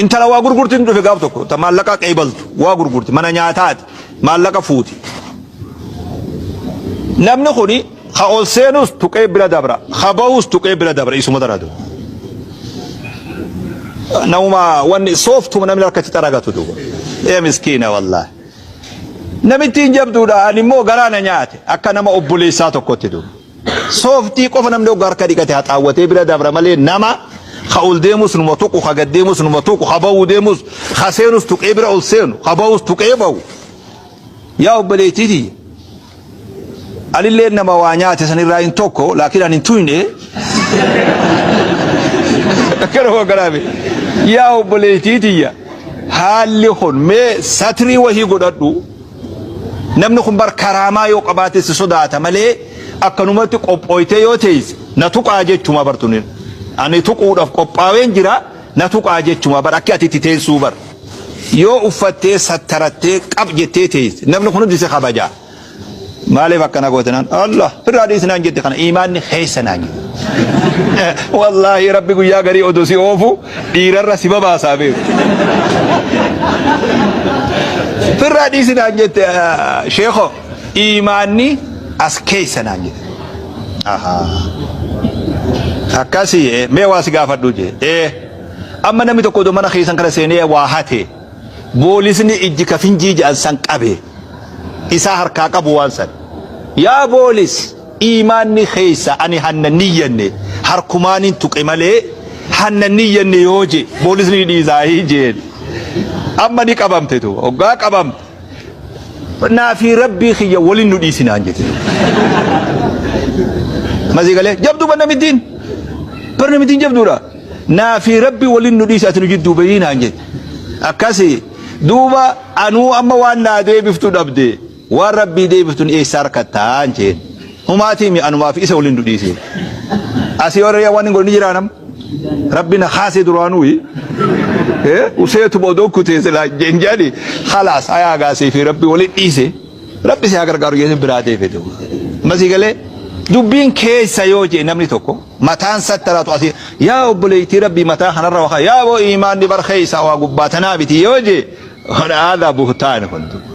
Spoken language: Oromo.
انت لو غرغرت انت في قابتك تمالك قيبلت وغرغرت من نياتات مالك فوتي نمن خوني خاول سينوس تقبل دبره خباوس تقبل دبره اسمه درادو نوما ون صوفت من امرك تراغاتو دو يا مسكينه والله نمتين جبدو دا اني مو غرانا نياتي اكنا ما اوبوليساتو كوتيدو صوفتي قفنا مدو غار كديكتي هتاوتي بلا دبره مالي نما خاول ديموس نمتوكو خغديموس نمتوكو خباو ديموس خسينوس تقبل اولسينو خباوس تقبل يا اوبليتي alillee nama waa nyaate sanirraa hin tokko laakiin ani tuyne akkana hooganaame yaa obboleettiitiyya haalli kun mee satrii wahii godhadhu namni kun bar karaamaa yoo qabaate si sodaata malee akkanumatti qophooyte yoo teeyse na tuqaa jechuma bartunin ani tuquudhaaf qophaaween jira na tuqaa jechuma bar akka ati teessuu bar yoo uffattee sattarattee qab jettee teeyse namni kun hundi si kabajaa مالي فكنا قوتنا الله في الراديس نانجد خنا إيمان خيس نانجد والله ربي قويا غري أدوسي أوفو إيرر رسيبا باسابي في الراديس نانجد شيخو إيماني أس خيس نانجد أكاسي ميواسي غافر دوجي أما نمي تقودو منا خيسان كلا سيني واحاتي بوليسني إجي كفنجيج أنسان قبي isa harkaa qabu waan san yaa boolis iimaanni keessa ani hannaniyyanne harkumaanin tuqe malee hannaniyyanne yoo je boolisni dhiisaahii jeen amma ni qabamte tu hoggaa qabamte naa fi rabbii kiyya walin nu dhiisinaan jette mazii galee jabduu barnamitiin jabduudha naa fi rabbii walin nu dhiisi ati nu jidduu bayiinaan jette akkasii duuba anuu amma waan naa deebiftu dhabde waan rabbii deebiftun eessaar kattaan jeen humaatii mi anumaa fi isa waliin dudhiise asii warra waan hin godhini jiraanam rabbina khaasee duraanuu useetu bodoo kuteesse laa jenjaani khalaas ayaa gaasee fi rabbii waliin dhiise rabbi si haa gargaaru jeesee biraa deefete masii galee dubbiin keessa yoo jee namni tokko mataan sattaraatu asii yaa obboleettii rabbii mataa kanarra wakaa yaa boo iimaanni bar keessa waa gubbaatanaa biti yoo jee hada buhtaan kuntu